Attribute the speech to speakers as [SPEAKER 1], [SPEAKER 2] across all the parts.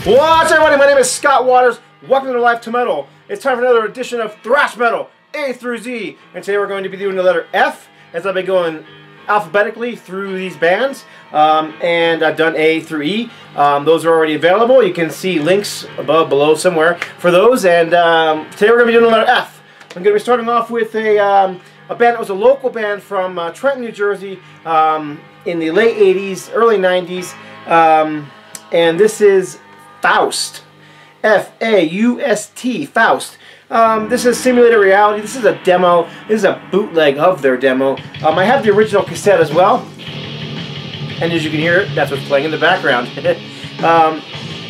[SPEAKER 1] What's up, everybody? My name is Scott Waters. Welcome to Live to Metal. It's time for another edition of Thrash Metal A through Z. And today we're going to be doing the letter F, as I've been going alphabetically through these bands. And I've done A through E. Those are already available. You can see links above, below, somewhere for those. And today we're going to be doing the letter F. I'm going to be starting off with a band that was a local band from Trenton, New Jersey in the late 80s, early 90s. And this is FAUST. F-A-U-S-T, FAUST. This is Simulated Reality. This is a demo. This is a bootleg of their demo. I have the original cassette as well. And as you can hear, that's what's playing in the background.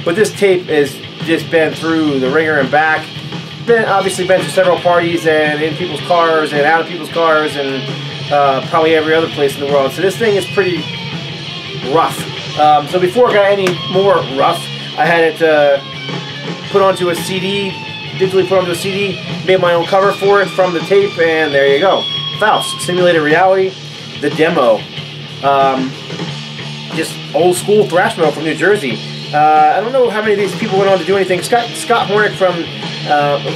[SPEAKER 1] But this tape has just been through the ringer and back. Obviously been to several parties and in people's cars and out of people's cars and probably every other place in the world. So this thing is pretty rough. So before it got any more rough, I had it put onto a CD, digitally put onto a CD, made my own cover for it from the tape, and there you go. FAUST, Simulated Reality, the demo. Just old school thrash metal from New Jersey. I don't know how many of these people went on to do anything. Scott Hornick from,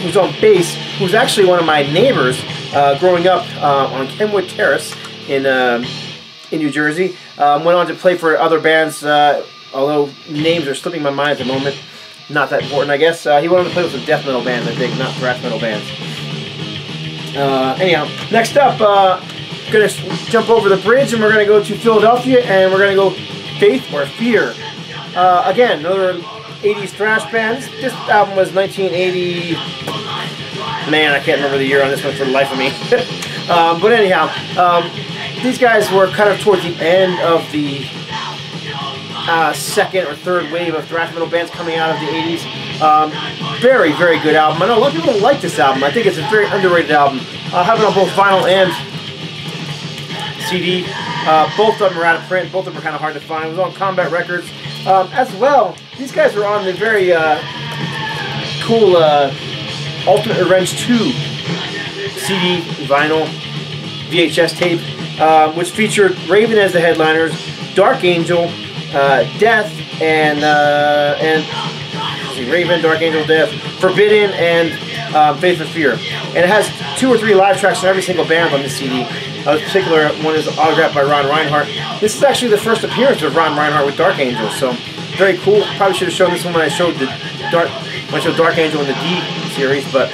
[SPEAKER 1] who's on bass, who's actually one of my neighbors growing up on Kenwood Terrace in New Jersey. Went on to play for other bands, although names are slipping my mind at the moment. Not that important, I guess. He went on to play with some death metal bands, I think, not thrash metal bands. Anyhow, next up, going to jump over the bridge and we're going to go to Philadelphia and we're going to go Faith or Fear. Again, another 80s thrash band. This album was 1980. Man, I can't remember the year on this one for the life of me. But anyhow, these guys were kind of towards the end of the second or third wave of thrash metal bands coming out of the 80s. Very, very good album. I know a lot of people don't like this album. I think it's a very underrated album. I have it on both vinyl and CD. Both of them are out of print. Both of them are kind of hard to find. It was on Combat Records. As well, these guys were on the very cool Ultimate Revenge 2 CD, vinyl, VHS tape, which featured Raven as the headliners, Dark Angel, Death, and Raven, Dark Angel, Death, Forbidden, and Faith or Fear. And it has 2 or 3 live tracks from every single band on this CD. This particular one is autographed by Ron Reinhardt. This is actually the first appearance of Ron Reinhardt with Dark Angel, so very cool. Probably should have shown this one when I showed Dark Angel in the D series, but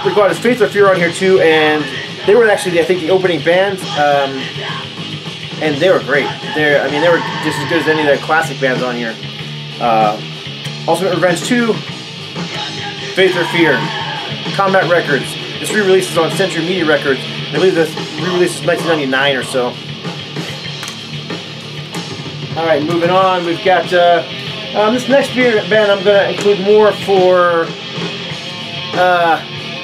[SPEAKER 1] we got his Faith or Fear on here too, and they were actually, I think, the opening band, and they were great. They were just as good as any of the classic bands on here. Ultimate Revenge 2, Faith or Fear, Combat Records. This re-release is on Century Media Records. I believe this re-release is 1999 or so. Alright, moving on. We've got this next band I'm going to include more for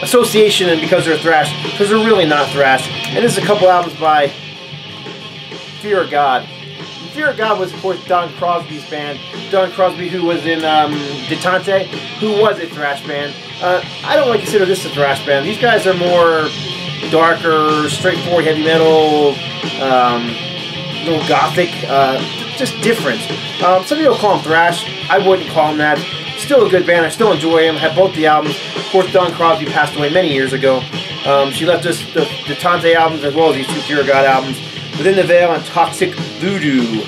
[SPEAKER 1] association and because they're thrash. Because they're really not thrash. And this is a couple albums by Fear of God. Fear of God was, of course, Don Crosby's band. Don Crosby, who was in Detente, who was a thrash band. I don't really consider this a thrash band. These guys are more darker, straightforward heavy metal, little gothic, just different. Some people call them thrash. I wouldn't call them that. Still a good band. I still enjoy them. Have both the albums. Of course, Don Crosby passed away many years ago. She left us the Detente albums as well as these 2 Fear of God albums. Within the Veil and Toxic Voodoo.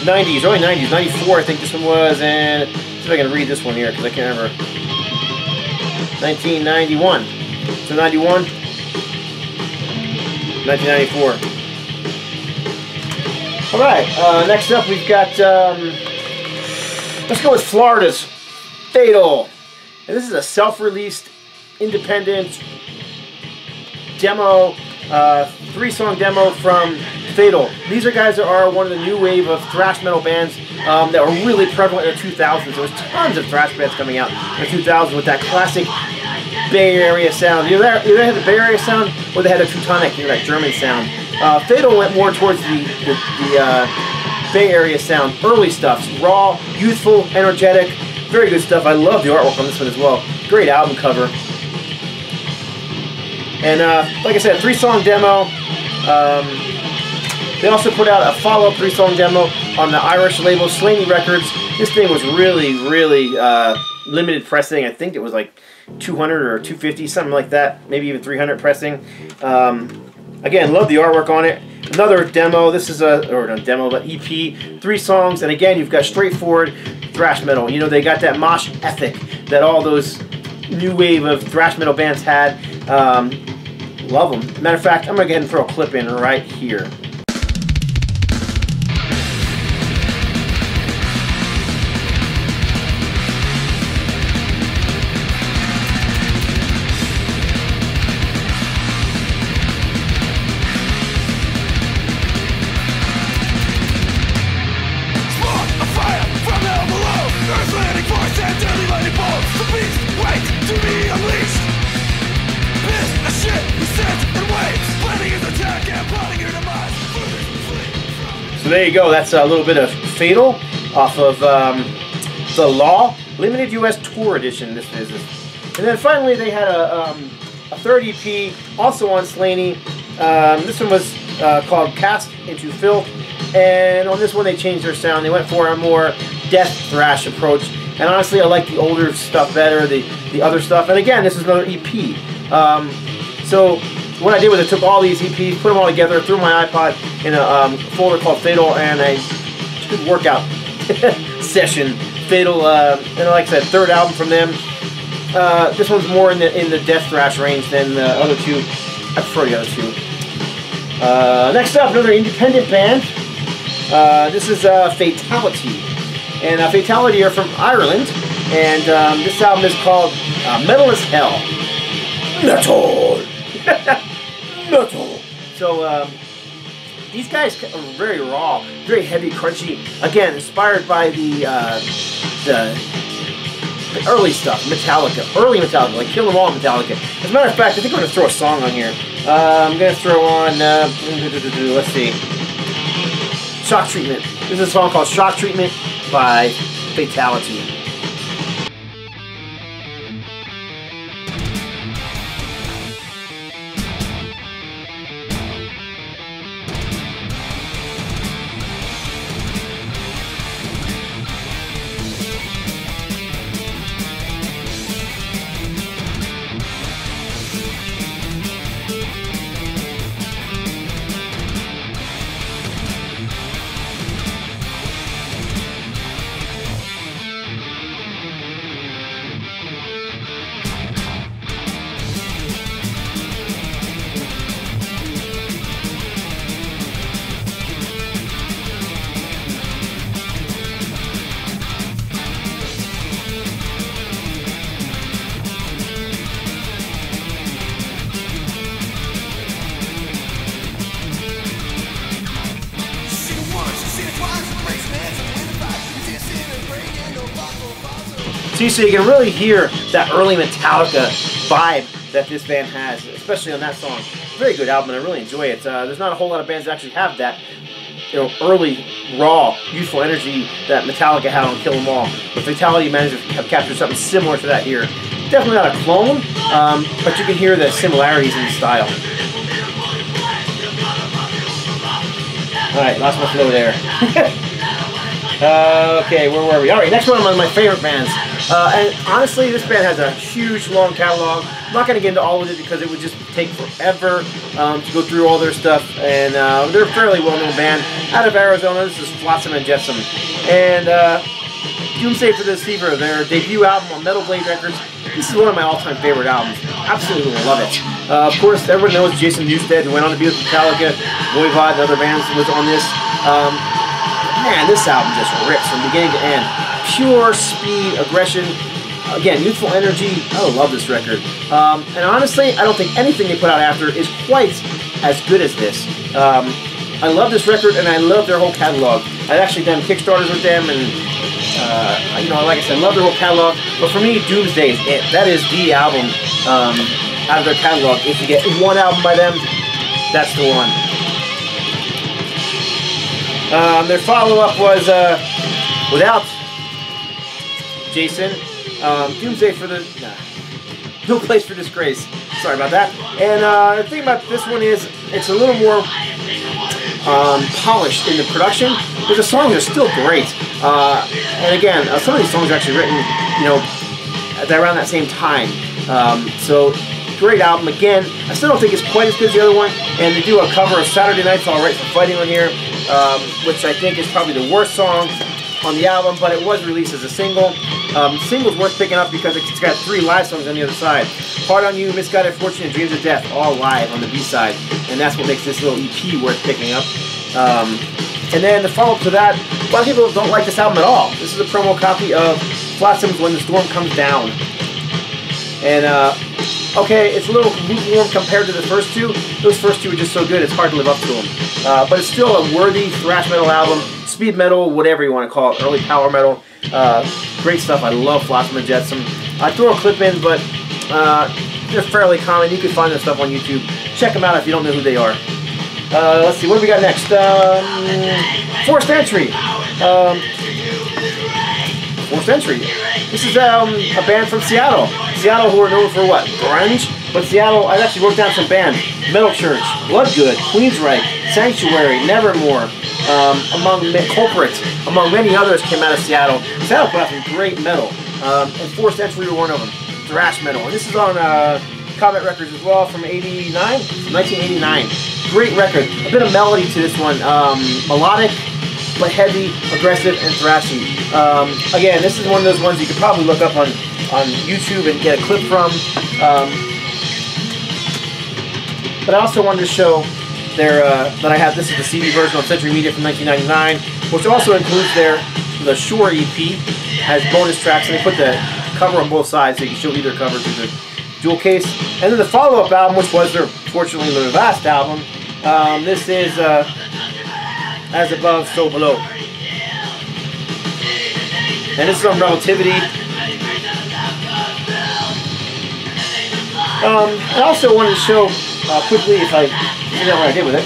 [SPEAKER 1] 90s, early 90s, 94 I think this one was, and let's see if I can read this one here because I can't remember. 1991. So 91, 1994. Alright, next up we've got, let's go with Florida's Fatal. And this is a self-released, independent demo, 3-song demo from Fatal. These are guys that are one of the new wave of thrash metal bands that were really prevalent in the 2000s. There was tons of thrash bands coming out in the 2000s with that classic Bay Area sound. Either they had the Bay Area sound or they had a Teutonic, that German sound. Fatal went more towards the Bay Area sound. Early stuff. Raw, youthful, energetic. Very good stuff. I love the artwork on this one as well. Great album cover. And like I said, 3-song demo. They also put out a follow-up 3-song demo on the Irish label Slaney Records. This thing was really limited pressing. I think it was like 200 or 250, something like that, maybe even 300 pressing. Again, love the artwork on it. Another demo. This is or not demo, but EP, 3 songs, and again, you've got straightforward thrash metal. You know, they got that mosh ethic that all those new wave of thrash metal bands had. Love them. Matter of fact, I'm gonna go ahead and throw a clip in right here. So there you go. That's a little bit of Fatal off of the Law Limited U.S. Tour Edition. This is, and then finally they had a third EP also on Slaney. This one was called Cast Into Filth, and on this one they changed their sound. They went for a more death thrash approach, and honestly I like the older stuff better, the other stuff. And again, this is another EP. So what I did was I took all these EPs, put them all together, threw my iPod in a folder called Fatal, and a good workout session. Fatal, and like I said, third album from them. This one's more in the death thrash range than the other two. I prefer the other two. Next up, another independent band. This is Fatality, and Fatality are from Ireland, and this album is called Metal as Hell. Metal. Metal. So these guys are very raw, very heavy, crunchy. Again, inspired by the early stuff, Metallica, early Metallica, like Kill 'Em All Metallica. As a matter of fact, I think I'm going to throw a song on here. I'm going to throw on, let's see, Shock Treatment. This is a song called Shock Treatment by Fatality. See, so you can really hear that early Metallica vibe that this band has, especially on that song. Very good album, and I really enjoy it. There's not a whole lot of bands that actually have that, you know, early, raw, youthful energy that Metallica had on Kill 'Em All. But Fatality managed to capture something similar to that here. Definitely not a clone, but you can hear the similarities in the style. Alright, lost my flow there. Okay, where were we? Alright, next one of my favorite bands. And honestly, this band has a huge, long catalog. I'm not going to get into all of it because it would just take forever to go through all their stuff. And they're a fairly well-known band out of Arizona. This is Flotsam and Jetsam. And Doomsday for the Deceiver, their debut album on Metal Blade Records. This is one of my all-time favorite albums. Absolutely love it. Of course, everyone knows Jason Newsted, who went on to be with Metallica, Voivod, and other bands, was on this. Man, this album just rips from beginning to end. Pure speed, aggression, again, youthful energy. I love this record. And honestly, I don't think anything they put out after is quite as good as this. I love this record, and I love their whole catalog. I've actually done Kickstarters with them, and you know, like I said, I love their whole catalog. But for me, Doomsday is it. That is the album out of their catalog. If you get one album by them, that's the one. Their follow-up was without Jason, Doomsday for the No Place for Disgrace. Sorry about that. And the thing about this one is it's a little more polished in the production, but the songs are still great. And again, some of these songs are actually written, you know, around that same time. So great album. Again, I still don't think it's quite as good as the other one. And they do a cover of Saturday Night's All Right for Fighting on here, which I think is probably the worst song on the album, but it was released as a single. Single's worth picking up because it's got 3 live songs on the other side. Hard on You, Misguided Fortune, and Dreams of Death, all live on the B-side. And that's what makes this little EP worth picking up. And then the follow-up to that, a lot of people don't like this album at all. This is a promo copy of Flotsam's When the Storm Comes Down. And, okay, it's a little lukewarm compared to the first two. Those first two are just so good, it's hard to live up to them. But it's still a worthy thrash metal album, speed metal, whatever you want to call it, early power metal. Great stuff. I love Flotsam and Jetsam. I throw a clip in, but they're fairly common. You can find their stuff on YouTube. Check them out if you don't know who they are. Let's see, what do we got next? Forced Entry. Forced Entry. This is a band from Seattle. Seattle who are known for what? Grunge? But Seattle, I actually wrote down some bands. Metal Church, Bloodgood, Queensryche, Sanctuary, Nevermore, Culprit, among many others came out of Seattle. Seattle put out some great metal. And Forced Entry were one of them. Thrash metal. And this is on Comet Records as well from 1989. Great record. A bit of melody to this one. Melodic, but heavy, aggressive, and thrashy. Again, this is one of those ones you could probably look up on YouTube and get a clip from. But I also wanted to show that I have. This is the CD version on Century Media from 1999, which also includes the Shore EP as bonus tracks, and they put the cover on both sides so you can show either cover through the jewel case. And then the follow-up album, which was fortunately their last album. This is As Above, So Below. And this is on Relativity. I also wanted to show quickly, if I figure out what I did with it.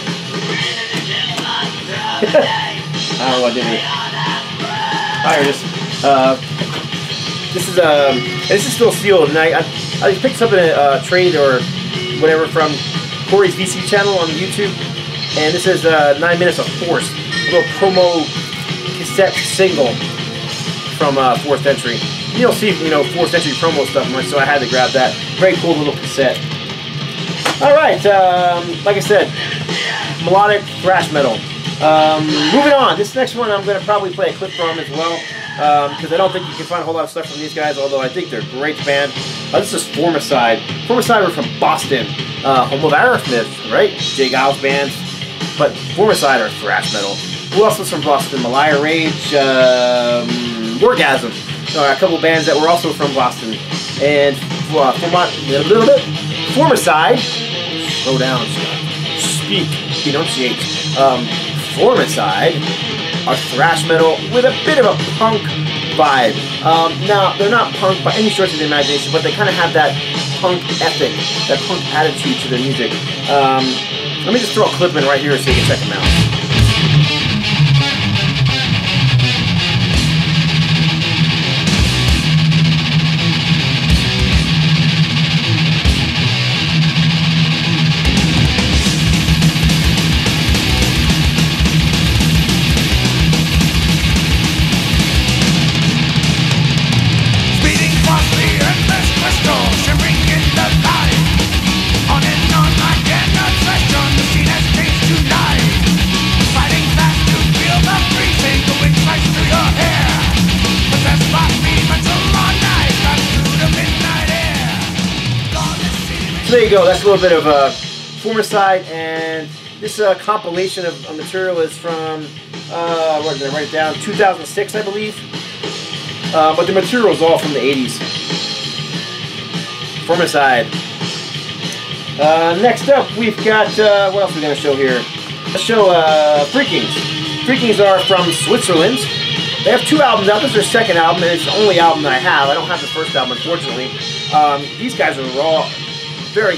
[SPEAKER 1] I don't know what I did with it. Oh, here it is. This is still sealed, and I picked up a trade or whatever from Corey's VC channel on YouTube, and this is 9 Minutes of Force, a little promo cassette single from Forced Entry. You don't see, you know, Forced Entry promo stuff much, so I had to grab that. Very cool little cassette. All right, like I said, melodic thrash metal. Moving on, this next one I'm going to probably play a clip from as well, because I don't think you can find a whole lot of stuff from these guys, although I think they're a great band. This is Formicide. Formicide were from Boston, home of Aerosmith, right? Jay Giles bands, but Formicide are thrash metal. Who else was from Boston? Malaya Rage, Orgasm. A couple bands that were also from Boston. And Formicide, slow down, speak, enunciate. Formicide are thrash metal with a bit of a punk vibe. Now, they're not punk by any stretch of the imagination, but they kind of have that punk ethic, that punk attitude to their music. Let me just throw a clip in right here so you can check them out. So there you go, that's a little bit of Formicide, and this compilation of material is from, what did I write it down, 2006 I believe, but the material is all from the 80s. Formicide. Next up we've got, what else are we going to show here? Let's show Freakings. Freakings are from Switzerland. They have 2 albums out. This is their second album, and it's the only album that I have. I don't have the first album, unfortunately. These guys are raw. Very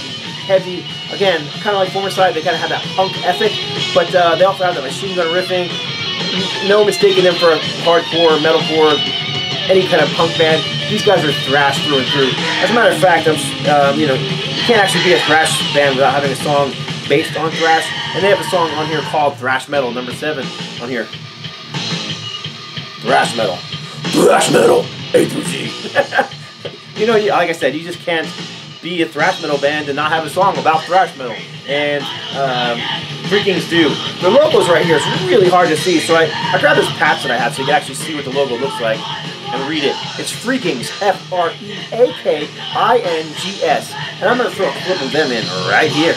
[SPEAKER 1] heavy. Again, kind of like Formicide, they kind of have that punk ethic, but they also have the machine gun riffing. No mistaking them for a hardcore, metalcore, any kind of punk band. These guys are thrash through and through. As a matter of fact, you know, you can't actually be a thrash band without having a song based on thrash. And they have a song on here called Thrash Metal, number 7 on here. Thrash Metal. Thrash Metal A through Z. You know, like I said, you just can't be a thrash metal band and not have a song about thrash metal. And Freakings do. The logo's right here. It's really hard to see, so I grabbed this patch that I have so you can actually see what the logo looks like and read it. It's Freakings, F-R-E-A-K-I-N-G-S. And I'm going to throw a clip of them in right here.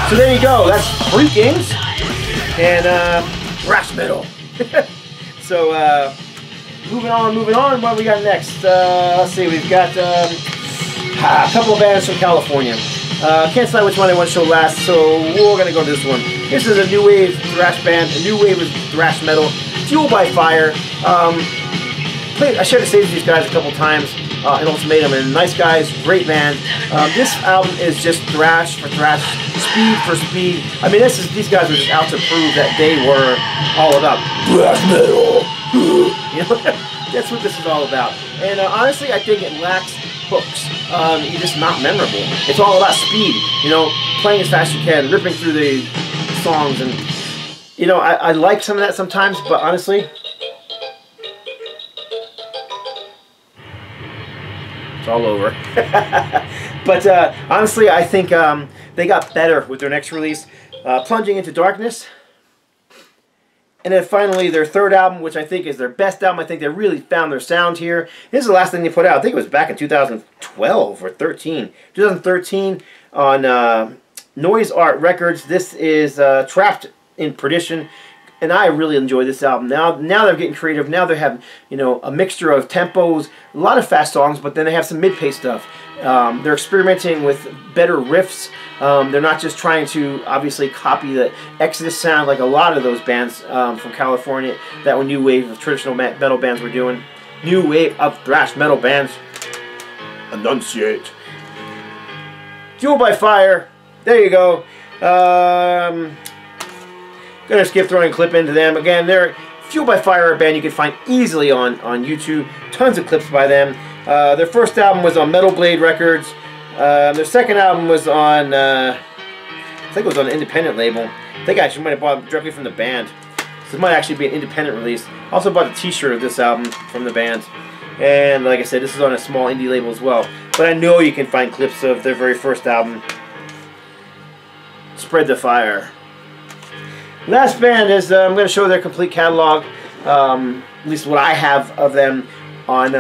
[SPEAKER 1] So there you go, that's Freakings and Thrash Metal. So moving on, what we got next? Let's see, we've got a couple of bands from California. Can't decide which one I want to show last, so we're going to go to this one. This is a new wave thrash band, a new wave of thrash metal, Fueled by Fire. I shared a stage with these guys a couple times in Ultimatum, and nice guys, great band. This album is just thrash for thrash, speed for speed. I mean, these guys were just out to prove that they were all about thrash metal. You know, that's what this is all about. And honestly, I think it lacks hooks. It's just not memorable. It's all about speed. You know, playing as fast as you can, ripping through the songs, and you know, I like some of that sometimes, but honestly, it's all over. But honestly, I think they got better with their next release, Plunging into Darkness. And then finally, their third album, which I think is their best album. I think they really found their sound here. This is the last thing they put out. I think it was back in 2012 or 13. 2013 on Noise Art Records. This is Trapped in Perdition. And I really enjoy this album. Now they're getting creative. Now they have, you know, a mixture of tempos, a lot of fast songs, but then they have some mid-pace stuff. They're experimenting with better riffs. They're not just trying to obviously copy the Exodus sound like a lot of those bands from California that were new wave of traditional metal bands were doing. New wave of thrash metal bands. Enunciate. Fueled by Fire. There you go. Gonna skip throwing a clip into them. Again, they're Fueled by Fire, a band you can find easily on YouTube. Tons of clips by them. Their first album was on Metal Blade Records. Their second album was on, I think it was on an independent label. I think I actually might have bought it directly from the band. So it might actually be an independent release. Also bought a t-shirt of this album from the band. And like I said, this is on a small indie label as well. But I know you can find clips of their very first album, Spread the Fire. Last band is, I'm going to show their complete catalog, at least what I have of them on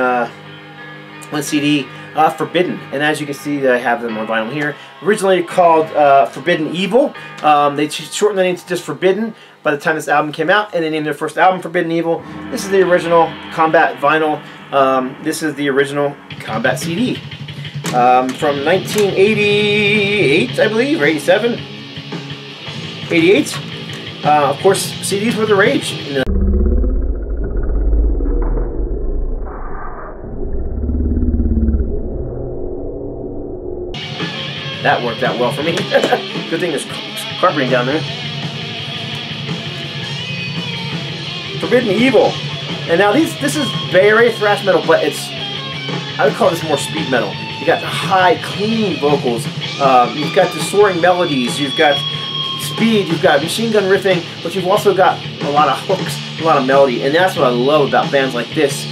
[SPEAKER 1] CD, Forbidden. And as you can see, I have them on vinyl here. Originally called Forbidden Evil. They shortened the name to just Forbidden by the time this album came out, and they named their first album Forbidden Evil. This is the original Combat vinyl. This is the original Combat CD. From 1988, I believe, or 87? 88? Of course, CDs were the rage. That worked out well for me. Good thing there's carpeting down there. Forbidden Evil. And now this is Bay Area thrash metal, but I would call this more speed metal. You got the high, clean vocals. You've got the soaring melodies. You've got speed, you've got machine gun riffing, but you've also got a lot of hooks, a lot of melody, and that's what I love about bands like this,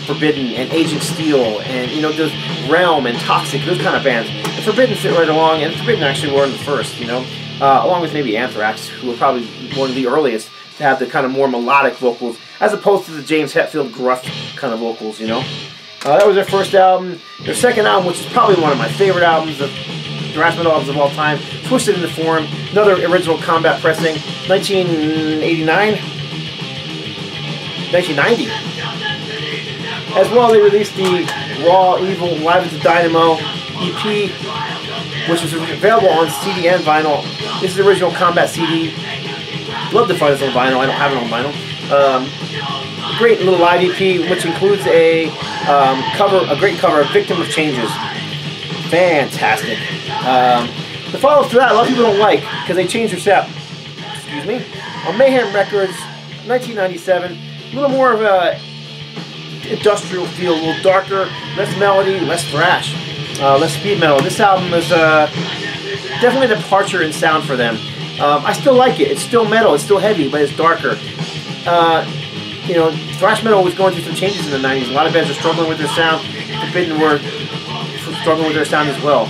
[SPEAKER 1] Forbidden and Agent Steel, and you know, those Realm and Toxic, those kind of bands. And Forbidden fit right along, and Forbidden actually were in the first, you know. along with maybe Anthrax, who were probably one of the earliest to have the kind of more melodic vocals, as opposed to the James Hetfield gruff kind of vocals, you know. That was their first album. Their second album, which is probably one of my favorite albums of thrash metal albums of all time, Twisted into Form, another original Combat pressing, 1989? 1990. As well, they released the Raw Evil Live at the Dynamo EP, which is available on CD and vinyl. This is the original Combat CD. Love to find this on vinyl. I don't have it on vinyl. Great little live EP, which includes a great cover of Victim of Changes. Fantastic. The follow-up to that, a lot of people don't like, because they changed their sound. Excuse me. On Mayhem Records, 1997, a little more of a industrial feel, a little darker, less melody, less thrash, less speed metal. This album is definitely a departure in sound for them. I still like it. It's still metal. It's still heavy, but it's darker. You know, thrash metal was going through some changes in the 90s. A lot of bands are struggling with their sound. Forbidden were struggling with their sound as well.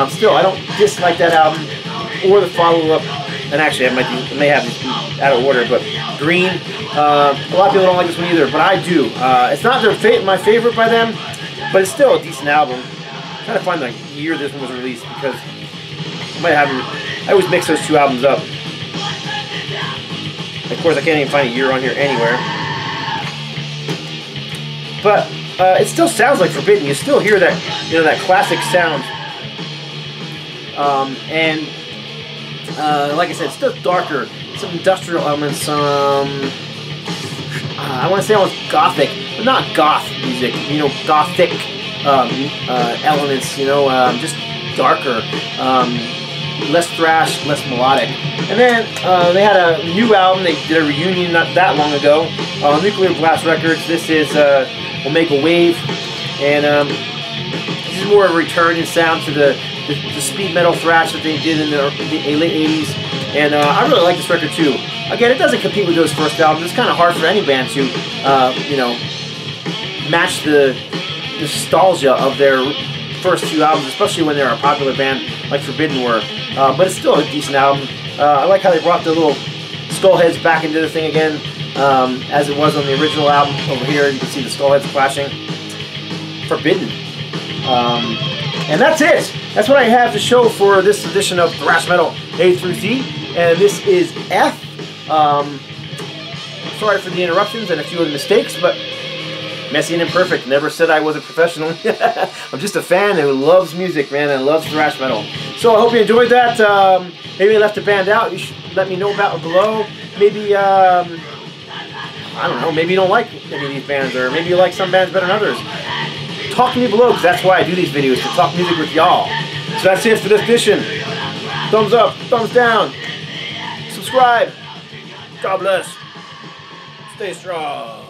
[SPEAKER 1] Still, I don't dislike that album or the follow-up. And actually, I may have this out of order, but Green. A lot of people don't like this one either, but I do. It's not my favorite by them, but it's still a decent album. I'm trying to find the year this one was released, because I always mix those two albums up. Of course, I can't even find a year on here anywhere. But it still sounds like Forbidden. You still hear that, you know, that classic sound. And like I said, it's still darker. Some industrial elements. I want to say almost gothic, but not goth music. You know, gothic elements. You know, just darker. Less thrash, less melodic. And then they had a new album. They did a reunion not that long ago on Nuclear Blast Records. This is Omega Wave, and this is more of a return in sound to the speed metal thrash that they did in the late 80s. And I really like this record too. Again, it doesn't compete with those first albums. It's kind of hard for any band to, you know, match the nostalgia of their first two albums, especially when they're a popular band like Forbidden were. But it's still a decent album. I like how they brought the little skull heads back into the thing again, as it was on the original album. Over here, you can see the skull heads flashing. Forbidden. And that's it. That's what I have to show for this edition of Thrash Metal A through Z. And this is F. Sorry for the interruptions and a few of the mistakes, but messy and imperfect. Never said I was a professional. I'm just a fan who loves music, man, and loves thrash metal. So I hope you enjoyed that. Maybe you left the band out. You should let me know about it below. Maybe, I don't know, maybe you don't like any of these bands, or maybe you like some bands better than others. Talk to me below, because that's why I do these videos, to talk music with y'all. So that's it for this edition. Thumbs up, thumbs down. Subscribe. God bless. Stay strong.